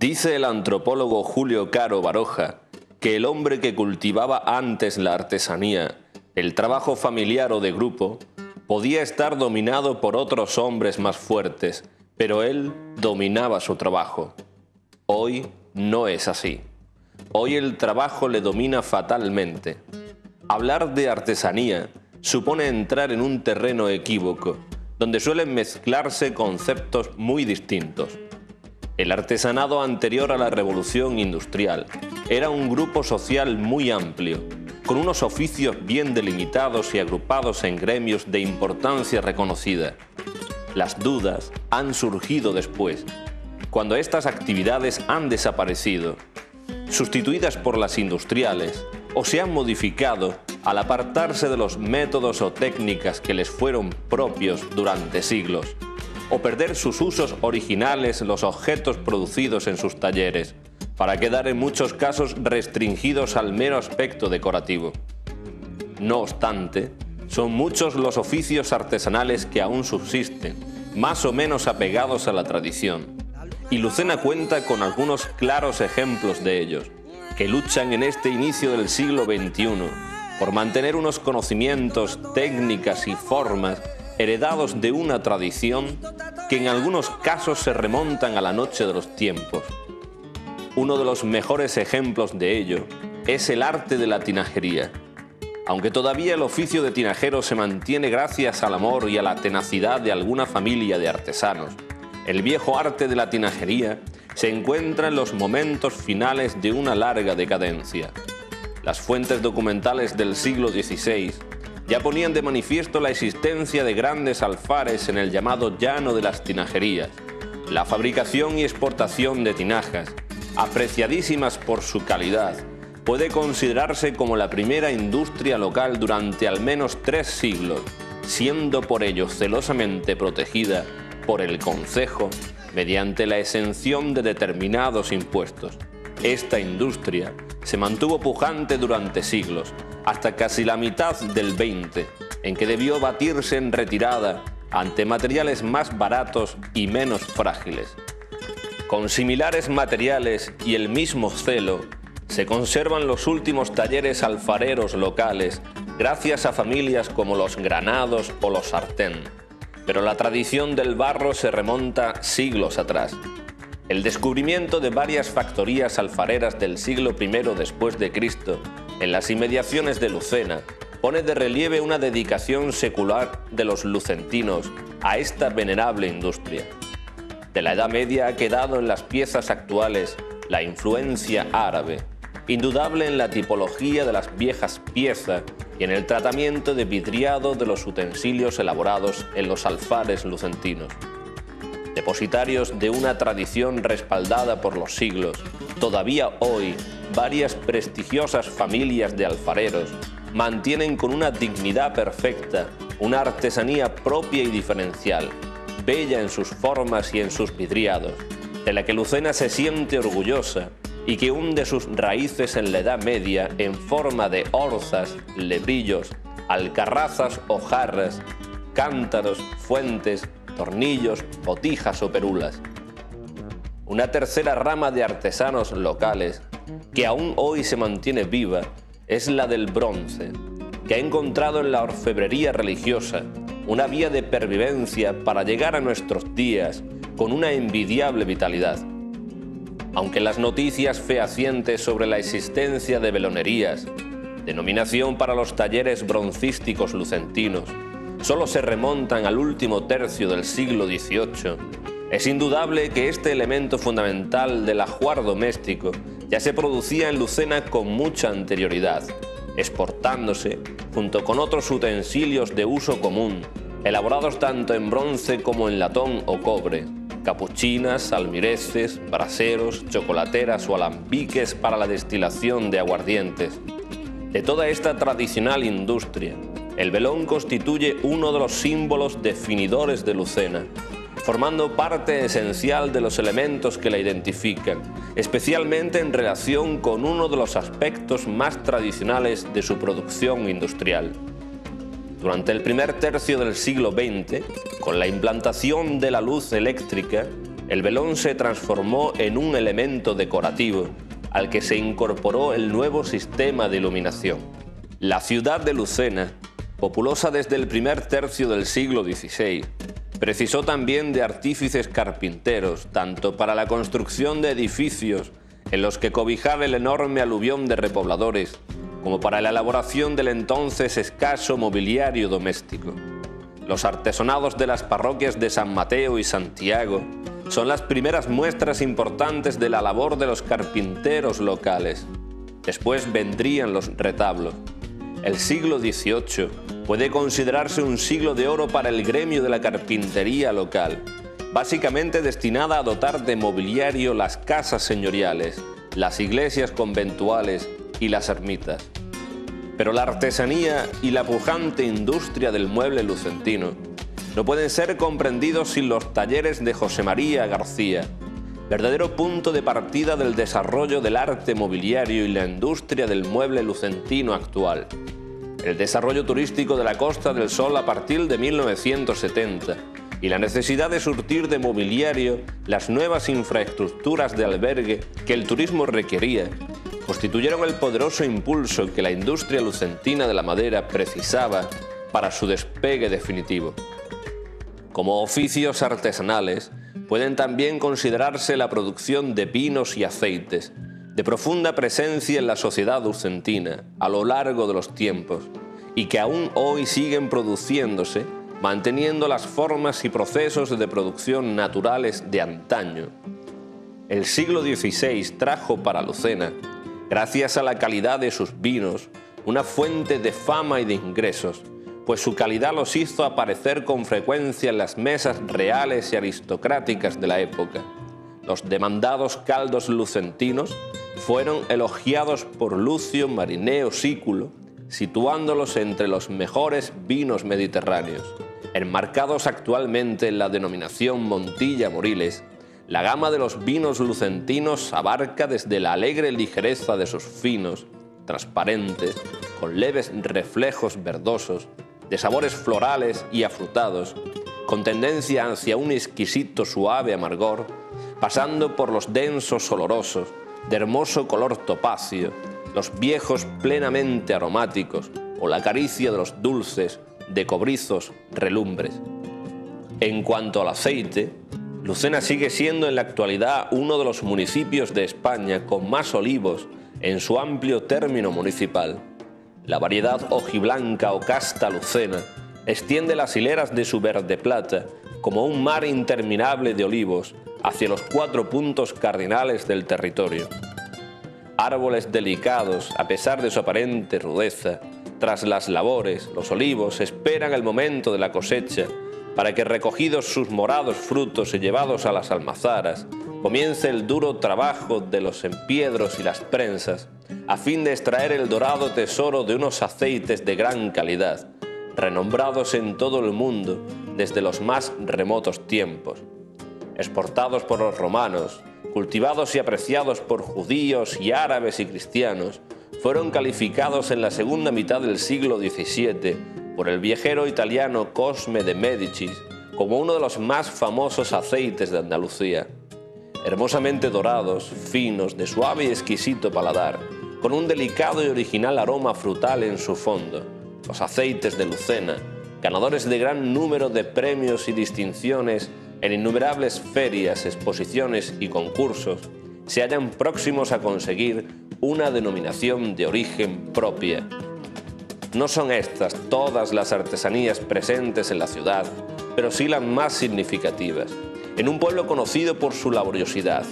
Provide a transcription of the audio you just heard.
Dice el antropólogo Julio Caro Baroja que el hombre que cultivaba antes la artesanía, el trabajo familiar o de grupo, podía estar dominado por otros hombres más fuertes, pero él dominaba su trabajo. Hoy no es así. Hoy el trabajo le domina fatalmente. Hablar de artesanía supone entrar en un terreno equívoco, donde suelen mezclarse conceptos muy distintos. El artesanado anterior a la revolución industrial era un grupo social muy amplio, con unos oficios bien delimitados y agrupados en gremios de importancia reconocida. Las dudas han surgido después, cuando estas actividades han desaparecido, sustituidas por las industriales, o se han modificado al apartarse de los métodos o técnicas que les fueron propios durante siglos, o perder sus usos originales los objetos producidos en sus talleres, para quedar en muchos casos restringidos al mero aspecto decorativo. No obstante, son muchos los oficios artesanales que aún subsisten, más o menos apegados a la tradición, y Lucena cuenta con algunos claros ejemplos de ellos, que luchan en este inicio del siglo XXI por mantener unos conocimientos, técnicas y formas heredados de una tradición que en algunos casos se remontan a la noche de los tiempos. Uno de los mejores ejemplos de ello es el arte de la tinajería. Aunque todavía el oficio de tinajero se mantiene gracias al amor y a la tenacidad de alguna familia de artesanos, el viejo arte de la tinajería se encuentra en los momentos finales de una larga decadencia. Las fuentes documentales del siglo XVI ya ponían de manifiesto la existencia de grandes alfares en el llamado llano de las tinajerías, la fabricación y exportación de tinajas, apreciadísimas por su calidad, puede considerarse como la primera industria local durante al menos 3 siglos, siendo por ello celosamente protegida por el concejo mediante la exención de determinados impuestos. Esta industria se mantuvo pujante durante siglos, hasta casi la mitad del XX, en que debió batirse en retirada ante materiales más baratos y menos frágiles. Con similares materiales y el mismo celo, se conservan los últimos talleres alfareros locales gracias a familias como los Granados o los Sartén, pero la tradición del barro se remonta siglos atrás. El descubrimiento de varias factorías alfareras del siglo I después de Cristo en las inmediaciones de Lucena pone de relieve una dedicación secular de los lucentinos a esta venerable industria. De la Edad Media ha quedado en las piezas actuales la influencia árabe, indudable en la tipología de las viejas piezas y en el tratamiento de vidriado de los utensilios elaborados en los alfares lucentinos. Depositarios de una tradición respaldada por los siglos, todavía hoy varias prestigiosas familias de alfareros mantienen con una dignidad perfecta una artesanía propia y diferencial, bella en sus formas y en sus vidriados, de la que Lucena se siente orgullosa y que hunde sus raíces en la Edad Media en forma de orzas, lebrillos, alcarrazas o jarras, cántaros, fuentes, tornillos, botijas o perulas. Una tercera rama de artesanos locales, que aún hoy se mantiene viva, es la del bronce, que ha encontrado en la orfebrería religiosa una vía de pervivencia para llegar a nuestros días con una envidiable vitalidad. Aunque las noticias fehacientes sobre la existencia de velonerías, denominación para los talleres broncísticos lucentinos, solo se remontan al último tercio del siglo XVIII, es indudable que este elemento fundamental del ajuar doméstico ya se producía en Lucena con mucha anterioridad, exportándose junto con otros utensilios de uso común, elaborados tanto en bronce como en latón o cobre, capuchinas, almireces, braseros, chocolateras o alambiques para la destilación de aguardientes. De toda esta tradicional industria, el velón constituye uno de los símbolos definidores de Lucena, formando parte esencial de los elementos que la identifican, especialmente en relación con uno de los aspectos más tradicionales de su producción industrial. Durante el primer tercio del siglo XX, con la implantación de la luz eléctrica, el velón se transformó en un elemento decorativo al que se incorporó el nuevo sistema de iluminación. La ciudad de Lucena, populosa desde el primer tercio del siglo XVI, precisó también de artífices carpinteros, tanto para la construcción de edificios en los que cobijar el enorme aluvión de repobladores, como para la elaboración del entonces escaso mobiliario doméstico. Los artesonados de las parroquias de San Mateo y Santiago son las primeras muestras importantes de la labor de los carpinteros locales. Después vendrían los retablos. El siglo XVIII puede considerarse un siglo de oro para el gremio de la carpintería local, básicamente destinada a dotar de mobiliario las casas señoriales, las iglesias conventuales y las ermitas. Pero la artesanía y la pujante industria del mueble lucentino no pueden ser comprendidos sin los talleres de José María García, verdadero punto de partida del desarrollo del arte mobiliario y la industria del mueble lucentino actual. El desarrollo turístico de la Costa del Sol a partir de 1970 y la necesidad de surtir de mobiliario las nuevas infraestructuras de albergue que el turismo requería, constituyeron el poderoso impulso que la industria lucentina de la madera precisaba para su despegue definitivo. Como oficios artesanales, pueden también considerarse la producción de vinos y aceites, de profunda presencia en la sociedad lucentina a lo largo de los tiempos, y que aún hoy siguen produciéndose, manteniendo las formas y procesos de producción naturales de antaño. El siglo XVI trajo para Lucena, gracias a la calidad de sus vinos, una fuente de fama y de ingresos, pues su calidad los hizo aparecer con frecuencia en las mesas reales y aristocráticas de la época. Los demandados caldos lucentinos fueron elogiados por Lucio Marineo Sículo, situándolos entre los mejores vinos mediterráneos. Enmarcados actualmente en la denominación Montilla Moriles, la gama de los vinos lucentinos abarca desde la alegre ligereza de sus finos, transparentes, con leves reflejos verdosos, de sabores florales y afrutados, con tendencia hacia un exquisito suave amargor, pasando por los densos olorosos, de hermoso color topacio, los viejos plenamente aromáticos o la caricia de los dulces, de cobrizos relumbres. En cuanto al aceite, Lucena sigue siendo en la actualidad uno de los municipios de España con más olivos en su amplio término municipal. La variedad hojiblanca o casta lucena extiende las hileras de su verde plata como un mar interminable de olivos hacia los 4 puntos cardinales del territorio. Árboles delicados, a pesar de su aparente rudeza, tras las labores, los olivos esperan el momento de la cosecha para que, recogidos sus morados frutos y llevados a las almazaras, comience el duro trabajo de los empiedros y las prensas, a fin de extraer el dorado tesoro de unos aceites de gran calidad, renombrados en todo el mundo desde los más remotos tiempos. Exportados por los romanos, cultivados y apreciados por judíos y árabes y cristianos, fueron calificados en la segunda mitad del siglo XVII por el viajero italiano Cosme de Médicis como uno de los más famosos aceites de Andalucía. Hermosamente dorados, finos, de suave y exquisito paladar, con un delicado y original aroma frutal en su fondo, los aceites de Lucena, ganadores de gran número de premios y distinciones en innumerables ferias, exposiciones y concursos, se hallan próximos a conseguir una denominación de origen propia. No son estas todas las artesanías presentes en la ciudad, pero sí las más significativas. En un pueblo conocido por su laboriosidad,